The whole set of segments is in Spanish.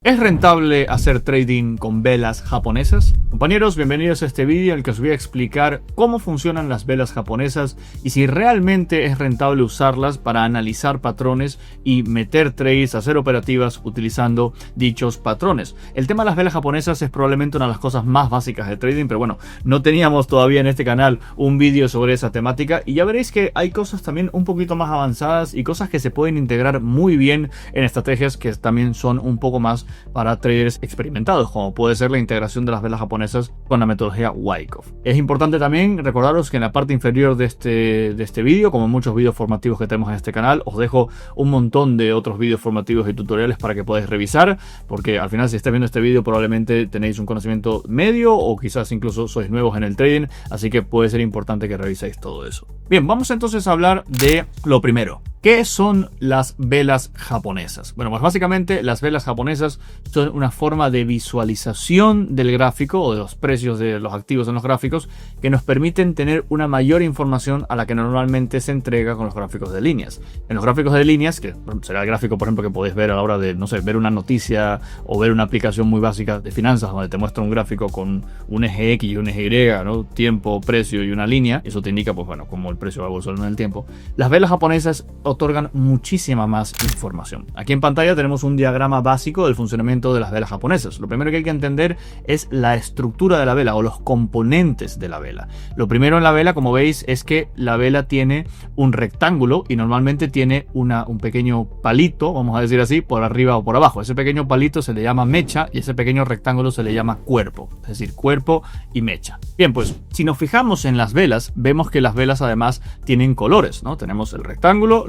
¿Es rentable hacer trading con velas japonesas? Compañeros, bienvenidos a este vídeo en el que os voy a explicar cómo funcionan las velas japonesas y si realmente es rentable usarlas para analizar patrones y meter trades, hacer operativas utilizando dichos patrones. El tema de las velas japonesas es probablemente una de las cosas más básicas de trading, pero bueno, no teníamos todavía en este canal un vídeo sobre esa temática y ya veréis que hay cosas también un poquito más avanzadas y cosas que se pueden integrar muy bien en estrategias que también son un poco más para traders experimentados, como puede ser la integración de las velas japonesas con la metodología Wyckoff. Es importante también recordaros que en la parte inferior de este vídeo, como en muchos vídeos formativos que tenemos en este canal, os dejo un montón de otros vídeos formativos y tutoriales para que podáis revisar, porque al final si estáis viendo este vídeo probablemente tenéis un conocimiento medio o quizás incluso sois nuevos en el trading, así que puede ser importante que reviséis todo eso. Bien, vamos entonces a hablar de lo primero. ¿Qué son las velas japonesas? Bueno, pues básicamente las velas japonesas son una forma de visualización del gráfico o de los precios de los activos en los gráficos que nos permiten tener una mayor información a la que normalmente se entrega con los gráficos de líneas. En los gráficos de líneas, que será el gráfico por ejemplo que podéis ver a la hora de, no sé, ver una noticia o ver una aplicación muy básica de finanzas donde te muestra un gráfico con un eje X y un eje Y, ¿no? Tiempo, precio y una línea. Eso te indica, pues bueno, cómo el precio va evolucionando en el tiempo. Las velas japonesas otorgan muchísima más información. Aquí en pantalla tenemos un diagrama básico del funcionamiento de las velas japonesas. Lo primero que hay que entender es la estructura de la vela o los componentes de la vela. Lo primero en la vela, como veis, es que la vela tiene un rectángulo y normalmente tiene un pequeño palito, vamos a decir así, por arriba o por abajo. Ese pequeño palito se le llama mecha y ese pequeño rectángulo se le llama cuerpo, es decir, cuerpo y mecha. Bien, pues si nos fijamos en las velas, vemos que las velas además tienen colores, ¿no? Tenemos el rectángulo,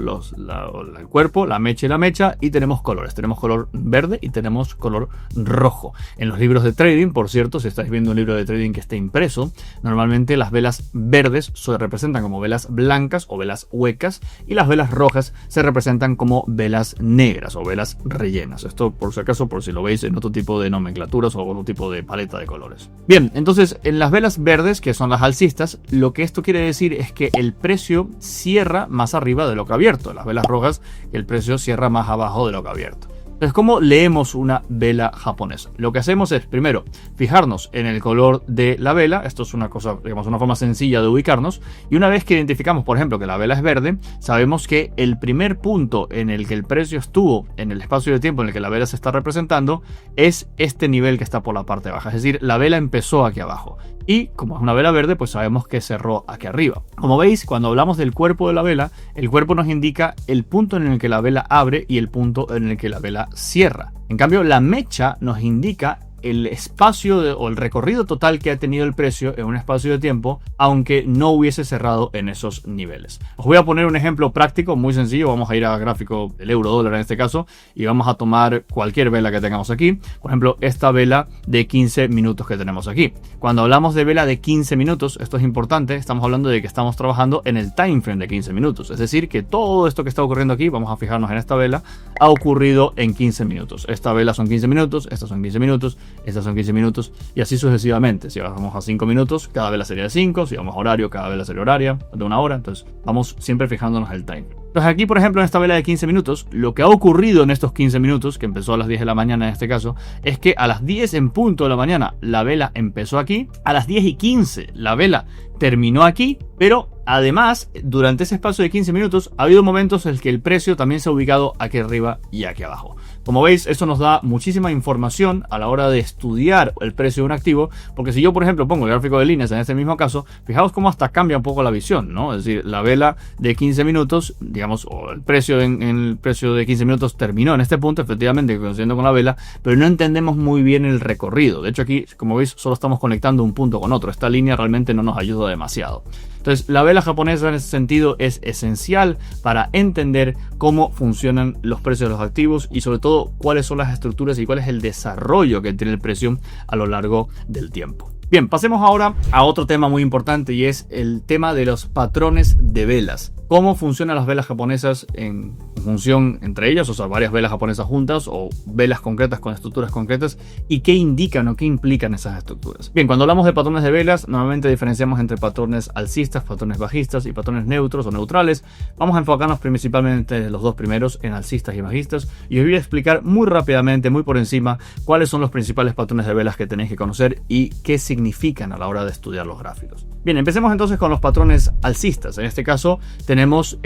el cuerpo, la mecha y tenemos colores. Tenemos color verde y tenemos color rojo. En los libros de trading, por cierto, si estáis viendo un libro de trading que esté impreso, normalmente las velas verdes se representan como velas blancas o velas huecas y las velas rojas se representan como velas negras o velas rellenas. Esto por si acaso, por si lo veis en otro tipo de nomenclaturas o otro tipo de paleta de colores. Bien, entonces en las velas verdes, que son las alcistas, lo que esto quiere decir es que el precio cierra más arriba de lo que ha abierto. Las velas rojas, el precio cierra más abajo de lo que ha abierto. Entonces, ¿cómo leemos una vela japonesa? Lo que hacemos es, primero, fijarnos en el color de la vela. Esto es una cosa, digamos, una forma sencilla de ubicarnos. Y una vez que identificamos, por ejemplo, que la vela es verde, sabemos que el primer punto en el que el precio estuvo en el espacio de tiempo en el que la vela se está representando es este nivel que está por la parte baja. Es decir, la vela empezó aquí abajo. Y como es una vela verde, pues sabemos que cerró aquí arriba. Como veis, cuando hablamos del cuerpo de la vela, el cuerpo nos indica el punto en el que la vela abre y el punto en el que la vela cierra. En cambio, la mecha nos indica el espacio o el recorrido total que ha tenido el precio en un espacio de tiempo, aunque no hubiese cerrado en esos niveles. Os voy a poner un ejemplo práctico muy sencillo. Vamos a ir al gráfico del euro dólar en este caso y vamos a tomar cualquier vela que tengamos aquí. Por ejemplo, esta vela de 15 minutos que tenemos aquí. Cuando hablamos de vela de 15 minutos, esto es importante, estamos hablando de que estamos trabajando en el time frame de 15 minutos. Es decir, que todo esto que está ocurriendo aquí, vamos a fijarnos en esta vela, ha ocurrido en 15 minutos. Esta vela son 15 minutos, estas son 15 minutos, estas son 15 minutos y así sucesivamente. Si vamos a 5 minutos, cada vela sería de 5. Si vamos a horario, cada vela sería horaria de 1 hora. Entonces vamos siempre fijándonos el time. Entonces aquí, por ejemplo, en esta vela de 15 minutos, lo que ha ocurrido en estos 15 minutos, que empezó a las 10 de la mañana en este caso, es que a las 10 en punto de la mañana la vela empezó aquí, a las 10:15 la vela terminó aquí, pero además, durante ese espacio de 15 minutos ha habido momentos en los que el precio también se ha ubicado aquí arriba y aquí abajo. Como veis, esto nos da muchísima información a la hora de estudiar el precio de un activo, porque si yo, por ejemplo, pongo el gráfico de líneas en este mismo caso, fijaos cómo hasta cambia un poco la visión, ¿no? Es decir, la vela de 15 minutos, digamos, o el precio en el precio de 15 minutos terminó en este punto, efectivamente, coincidiendo con la vela, pero no entendemos muy bien el recorrido. De hecho, aquí, como veis, solo estamos conectando un punto con otro. Esta línea realmente no nos ayuda demasiado. Entonces, la vela japonesa en ese sentido es esencial para entender cómo funcionan los precios de los activos y sobre todo cuáles son las estructuras y cuál es el desarrollo que tiene el precio a lo largo del tiempo. Bien, pasemos ahora a otro tema muy importante y es el tema de los patrones de velas. cómo funcionan las velas japonesas en función entre ellas, o sea, varias velas japonesas juntas o velas concretas con estructuras concretas, y qué indican o qué implican esas estructuras. Bien, cuando hablamos de patrones de velas, normalmente diferenciamos entre patrones alcistas, patrones bajistas y patrones neutros o neutrales. Vamos a enfocarnos principalmente en los dos primeros, en alcistas y bajistas, y os voy a explicar muy rápidamente, muy por encima, cuáles son los principales patrones de velas que tenéis que conocer y qué significan a la hora de estudiar los gráficos. Bien, empecemos entonces con los patrones alcistas. En este caso tenemos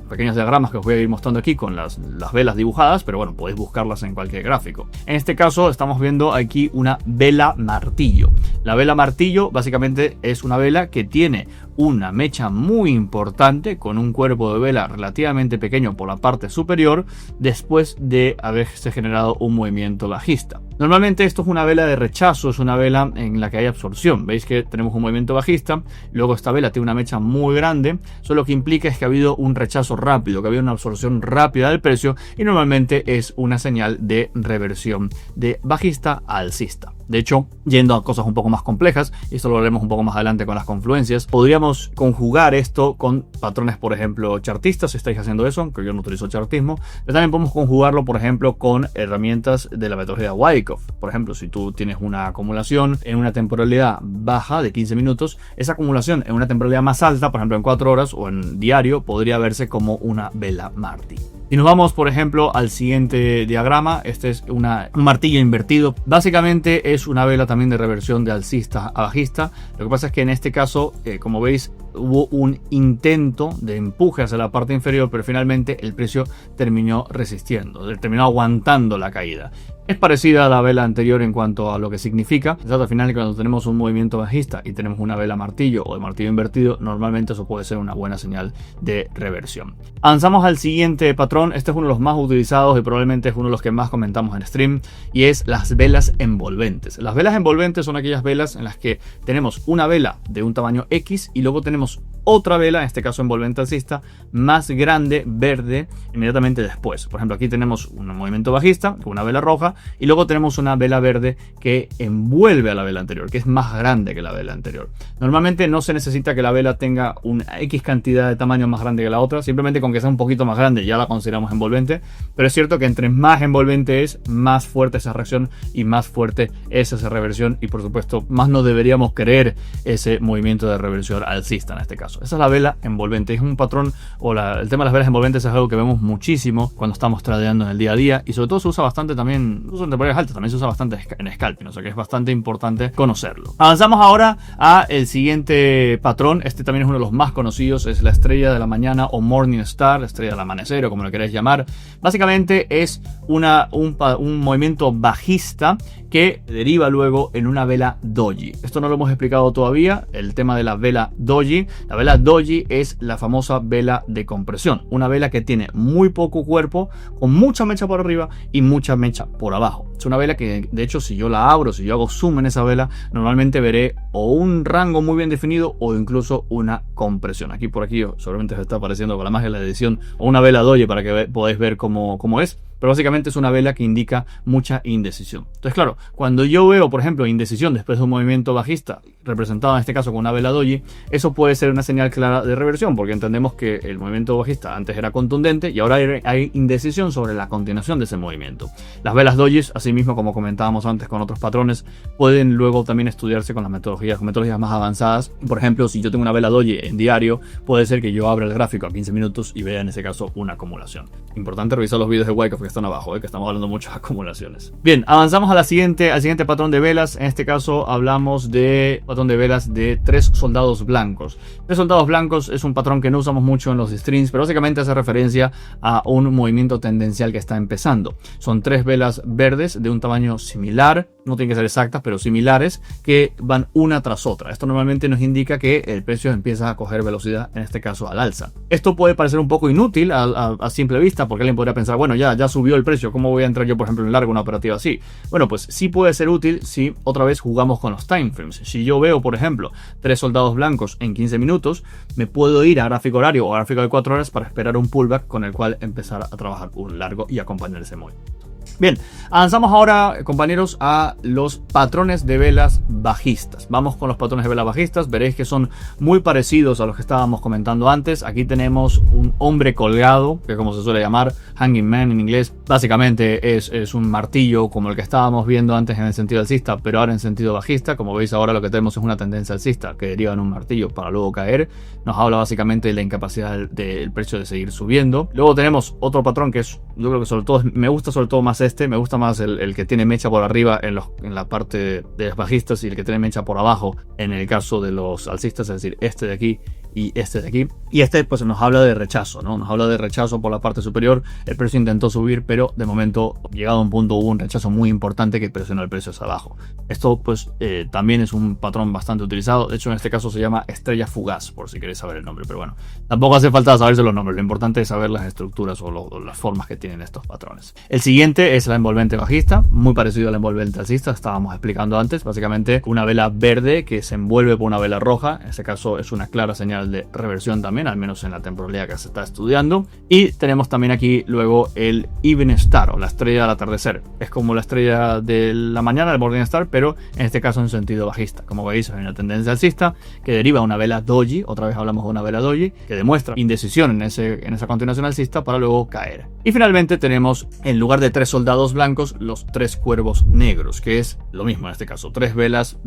pequeños diagramas que os voy a ir mostrando aquí con las velas dibujadas, pero bueno, podéis buscarlas en cualquier gráfico. En este caso estamos viendo aquí una vela martillo. La vela martillo básicamente es una vela que tiene una mecha muy importante con un cuerpo de vela relativamente pequeño por la parte superior después de haberse generado un movimiento bajista. Normalmente esto es una vela de rechazo, es una vela en la que hay absorción. Veis que tenemos un movimiento bajista, luego esta vela tiene una mecha muy grande, eso lo que implica es que ha habido un rechazo rápido, que ha habido una absorción rápida del precio, y normalmente es una señal de reversión de bajista a alcista. De hecho, yendo a cosas un poco más complejas, y esto lo haremos un poco más adelante con las confluencias, podríamos conjugar esto con patrones, por ejemplo, chartistas, si estáis haciendo eso, aunque yo no utilizo chartismo, pero también podemos conjugarlo, por ejemplo, con herramientas de la metodología Wyckoff. Por ejemplo, si tú tienes una acumulación en una temporalidad baja de 15 minutos, esa acumulación en una temporalidad más alta, por ejemplo en 4 horas o en diario, podría verse como una vela martillo. Y nos vamos, por ejemplo, al siguiente diagrama. Este es un martillo invertido. Básicamente es una vela también de reversión de alcista a bajista. Lo que pasa es que en este caso, como veis, hubo un intento de empuje hacia la parte inferior, pero finalmente el precio terminó resistiendo, terminó aguantando la caída. Es parecida a la vela anterior en cuanto a lo que significa. Al final, cuando tenemos un movimiento bajista y tenemos una vela martillo o de martillo invertido, normalmente eso puede ser una buena señal de reversión. Avanzamos al siguiente patrón. Este es uno de los más utilizados y probablemente es uno de los que más comentamos en stream, y es las velas envolventes. Las velas envolventes son aquellas velas en las que tenemos una vela de un tamaño X y luego tenemos otra vela, en este caso envolvente alcista, más grande, verde, inmediatamente después. Por ejemplo, aquí tenemos un movimiento bajista con una vela roja y luego tenemos una vela verde que envuelve a la vela anterior, que es más grande que la vela anterior. Normalmente no se necesita que la vela tenga una X cantidad de tamaño más grande que la otra, simplemente con que sea un poquito más grande ya la consideramos envolvente, pero es cierto que entre más envolvente es, más fuerte esa reacción y más fuerte es esa reversión, y por supuesto más no deberíamos querer ese movimiento de reversión alcista en este caso. Esa es la vela envolvente, es un patrón, el tema de las velas envolventes es algo que vemos muchísimo cuando estamos tradeando en el día a día, y sobre todo se usa bastante también, no solo en temporales altas, también se usa bastante en scalping, o sea que es bastante importante conocerlo. Avanzamos ahora a el siguiente patrón. Este también es uno de los más conocidos, es la estrella de la mañana o Morning Star, la estrella del amanecer o como lo queráis llamar. Básicamente es un movimiento bajista que deriva luego en una vela doji. Esto no lo hemos explicado todavía, el tema de la vela doji. La vela doji es la famosa vela de compresión, una vela que tiene muy poco cuerpo, con mucha mecha por arriba y mucha mecha por abajo. Es una vela que, de hecho, si yo la abro, si yo hago zoom en esa vela, normalmente veré o un rango muy bien definido o incluso una compresión. Aquí por aquí seguramente se está apareciendo con la magia de la edición o una vela doji para que podáis ver cómo es. Pero básicamente es una vela que indica mucha indecisión. Entonces, claro, cuando yo veo, por ejemplo, indecisión después de un movimiento bajista, representado en este caso con una vela doji, eso puede ser una señal clara de reversión, porque entendemos que el movimiento bajista antes era contundente y ahora hay indecisión sobre la continuación de ese movimiento. Las velas dojis, asimismo, como comentábamos antes con otros patrones, pueden luego también estudiarse con las metodologías más avanzadas. Por ejemplo, si yo tengo una vela doji en diario, puede ser que yo abra el gráfico a 15 minutos y vea en ese caso una acumulación. Importante revisar los vídeos de Wyckoff que están abajo, que estamos hablando mucho de acumulaciones. Bien, avanzamos al siguiente patrón de velas. En este caso hablamos de patrón de velas de 3 soldados blancos. 3 soldados blancos es un patrón que no usamos mucho en los streams, pero básicamente hace referencia a un movimiento tendencial que está empezando. Son 3 velas verdes de un tamaño similar, no tienen que ser exactas, pero similares, que van una tras otra. Esto normalmente nos indica que el precio empieza a coger velocidad, en este caso al alza. Esto puede parecer un poco inútil a simple vista, porque alguien podría pensar, bueno, ya subió el precio, ¿cómo voy a entrar yo, por ejemplo, en largo una operativa así? Bueno, pues sí puede ser útil si otra vez jugamos con los timeframes. Si yo veo, por ejemplo, 3 soldados blancos en 15 minutos, me puedo ir a gráfico horario o a gráfico de 4 horas para esperar un pullback con el cual empezar a trabajar un largo y acompañar ese movimiento. Bien, avanzamos ahora, compañeros, a los patrones de velas bajistas. Vamos con los patrones de velas bajistas. Veréis que son muy parecidos a los que estábamos comentando antes. Aquí tenemos un hombre colgado, que como se suele llamar, hanging man en inglés. Básicamente es un martillo como el que estábamos viendo antes en el sentido alcista, pero ahora en sentido bajista. Como veis, ahora lo que tenemos es una tendencia alcista que deriva en un martillo para luego caer. Nos habla básicamente de la incapacidad del precio de seguir subiendo. Luego tenemos otro patrón que es, yo creo que sobre todo, me gusta sobre todo más me gusta más el que tiene mecha por arriba en la parte de los bajistas y el que tiene mecha por abajo en el caso de los alcistas, es decir, este de aquí y este de aquí. Y este pues nos habla de rechazo, ¿no? Nos habla de rechazo por la parte superior. El precio intentó subir, pero de momento, llegado a un punto, hubo un rechazo muy importante que presionó el precio hacia abajo. Esto pues también es un patrón bastante utilizado. De hecho, en este caso se llama estrella fugaz, por si queréis saber el nombre. Pero bueno, tampoco hace falta saberse los nombres. Lo importante es saber las estructuras o las formas que tienen estos patrones. El siguiente es la envolvente bajista, muy parecido a la envolvente alcista. Estábamos explicando antes, básicamente una vela verde que se envuelve por una vela roja. En este caso es una clara señal de reversión también, al menos en la temporalidad que se está estudiando. Y tenemos también aquí luego el Even Star, o la estrella del atardecer. Es como la estrella de la mañana, el Morning Star, pero en este caso en sentido bajista. Como veis, hay una tendencia alcista que deriva una vela doji. Otra vez hablamos de una vela doji que demuestra indecisión en esa continuación alcista para luego caer. Y finalmente tenemos, en lugar de 3 soldados blancos, los 3 cuervos negros, que es lo mismo en este caso, 3 velas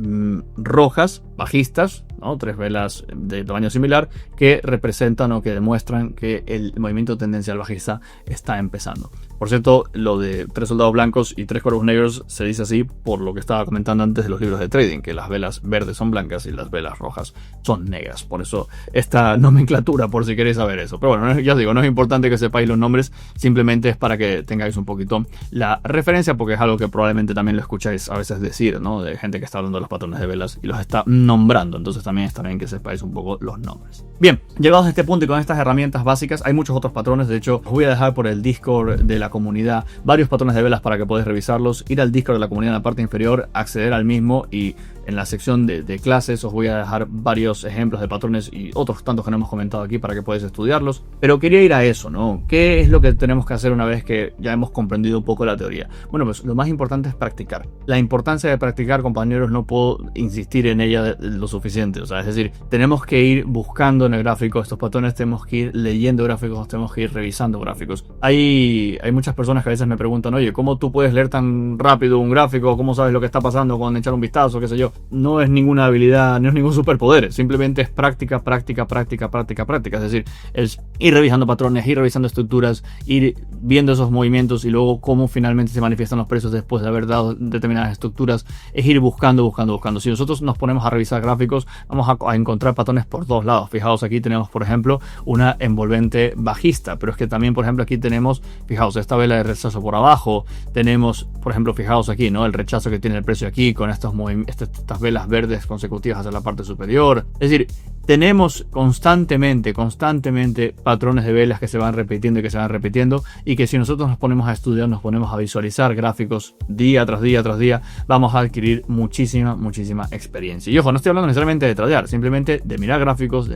rojas bajistas, ¿no? 3 velas de tamaño similar que representan o que demuestran que el movimiento tendencial bajista está empezando. Por cierto, lo de 3 soldados blancos y 3 cuervos negros se dice así por lo que estaba comentando antes de los libros de trading, que las velas verdes son blancas y las velas rojas son negras. Por eso esta nomenclatura, por si queréis saber eso. Pero bueno, ya os digo, no es importante que sepáis los nombres, simplemente es para que tengáis un poquito la referencia, porque es algo que probablemente también lo escucháis a veces decir, ¿no? De gente que está hablando de los patrones de velas y los está nombrando. Entonces también está bien que sepáis un poco los nombres. Bien, llegados a este punto y con estas herramientas básicas, hay muchos otros patrones. De hecho, os voy a dejar por el Discord de la comunidad varios patrones de velas para que podáis revisarlos. Ir al Discord de la comunidad en la parte inferior, acceder al mismo, y en la sección de clases os voy a dejar varios ejemplos de patrones y otros tantos que no hemos comentado aquí para que podáis estudiarlos. Pero quería ir a eso, ¿no? ¿Qué es lo que tenemos que hacer una vez que ya hemos comprendido un poco la teoría? Bueno, pues lo más importante es practicar. La importancia de practicar, compañeros, no puedo insistir en ella lo suficiente. O sea, es decir, tenemos que ir buscando en el gráfico estos patrones, tenemos que ir leyendo gráficos, tenemos que ir revisando gráficos. Hay muchas personas que a veces me preguntan, oye, ¿cómo tú puedes leer tan rápido un gráfico? ¿Cómo sabes lo que está pasando con echar un vistazo? ¿Qué sé yo? No es ninguna habilidad, no es ningún superpoder, simplemente es práctica, práctica, práctica, práctica, práctica. Es decir, es ir revisando patrones, ir revisando estructuras, ir viendo esos movimientos y luego cómo finalmente se manifiestan los precios después de haber dado determinadas estructuras. Es ir buscando. Si nosotros nos ponemos a revisar gráficos, vamos a encontrar patrones por todos lados. Fijaos, aquí tenemos, por ejemplo, una envolvente bajista, pero es que también, por ejemplo, aquí tenemos, fijaos, esta vela de rechazo por abajo. Tenemos, por ejemplo, fijaos aquí, ¿no? El rechazo que tiene el precio aquí con estas velas verdes consecutivas hacia la parte superior. Es decir, tenemos constantemente patrones de velas que se van repitiendo y que si nosotros nos ponemos a estudiar, nos ponemos a visualizar gráficos día tras día, vamos a adquirir muchísima experiencia. Y ojo, no estoy hablando necesariamente de tradear, simplemente de mirar gráficos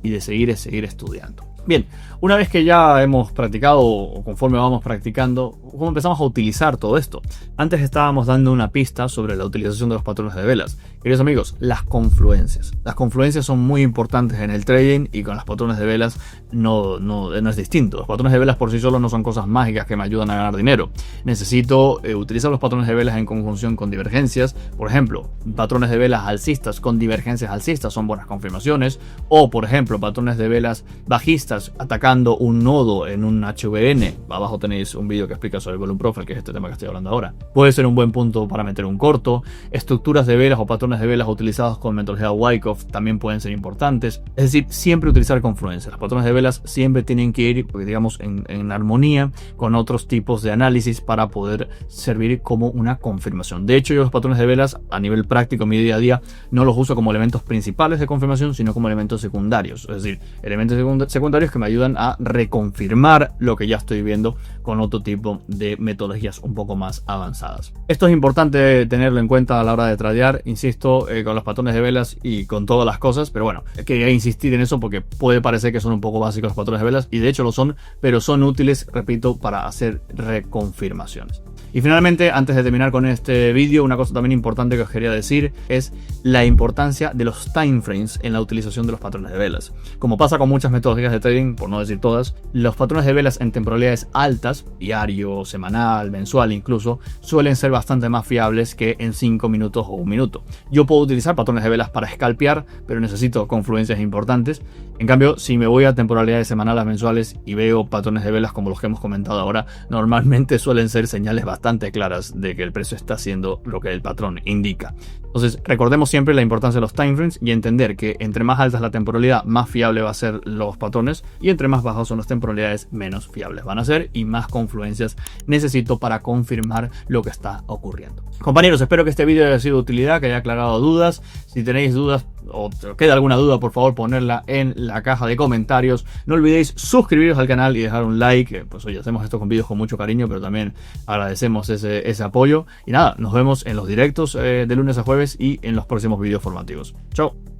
y de seguir estudiando. Bien, una vez que ya hemos practicado o conforme vamos practicando, ¿cómo empezamos a utilizar todo esto? Antes estábamos dando una pista sobre la utilización de los patrones de velas. Queridos amigos, las confluencias. Las confluencias son muy importantes en el trading y con los patrones de velas no es distinto. Los patrones de velas por sí solos no son cosas mágicas que me ayudan a ganar dinero. Necesito utilizar los patrones de velas en conjunción con divergencias. Por ejemplo, patrones de velas alcistas con divergencias alcistas son buenas confirmaciones. O, por ejemplo, patrones de velas bajistas atacando un nodo en un HVN. Abajo tenéis un vídeo que explica sobre el volume profile, que es este tema que estoy hablando ahora. Puede ser un buen punto para meter un corto. Estructuras de velas o patrones de velas utilizados con metodología Wyckoff también pueden ser importantes. Es decir, siempre utilizar confluencias. Los patrones de velas siempre tienen que ir, digamos, en armonía con otros tipos de análisis para poder servir como una confirmación. De hecho, yo los patrones de velas a nivel práctico, en mi día a día, no los uso como elementos principales de confirmación, sino como elementos secundarios. Es decir, elementos secundarios comentarios que me ayudan a reconfirmar lo que ya estoy viendo con otro tipo de metodologías un poco más avanzadas. Esto es importante tenerlo en cuenta a la hora de tradear, insisto, con los patrones de velas y con todas las cosas, pero bueno, quería insistir en eso porque puede parecer que son un poco básicos los patrones de velas, y de hecho lo son, pero son útiles, repito, para hacer reconfirmaciones. Y finalmente, antes de terminar con este vídeo, una cosa también importante que os quería decir es la importancia de los time frames en la utilización de los patrones de velas. Como pasa con muchas metodologías de trading, por no decir todas, los patrones de velas en temporalidades altas, diario, semanal, mensual incluso, suelen ser bastante más fiables que en 5 minutos o 1 minuto. Yo puedo utilizar patrones de velas para scalpear, pero necesito confluencias importantes. En cambio, si me voy a temporalidades semanales, mensuales y veo patrones de velas como los que hemos comentado ahora, normalmente suelen ser señales bastante claras de que el precio está haciendo lo que el patrón indica. Entonces, recordemos siempre la importancia de los timeframes y entender que entre más alta es la temporalidad, más fiable va a ser los patrones, y entre más bajos son las temporalidades, menos fiables van a ser y más confluencias necesito para confirmar lo que está ocurriendo. Compañeros, espero que este vídeo haya sido de utilidad, que haya aclarado dudas. Si tenéis dudas o queda alguna duda, por favor ponerla en la caja de comentarios. No olvidéis suscribiros al canal y dejar un like, pues hoy hacemos esto con vídeos con mucho cariño, pero también agradecemos ese apoyo. Y nada, nos vemos en los directos de lunes a jueves y en los próximos vídeos formativos. Chao.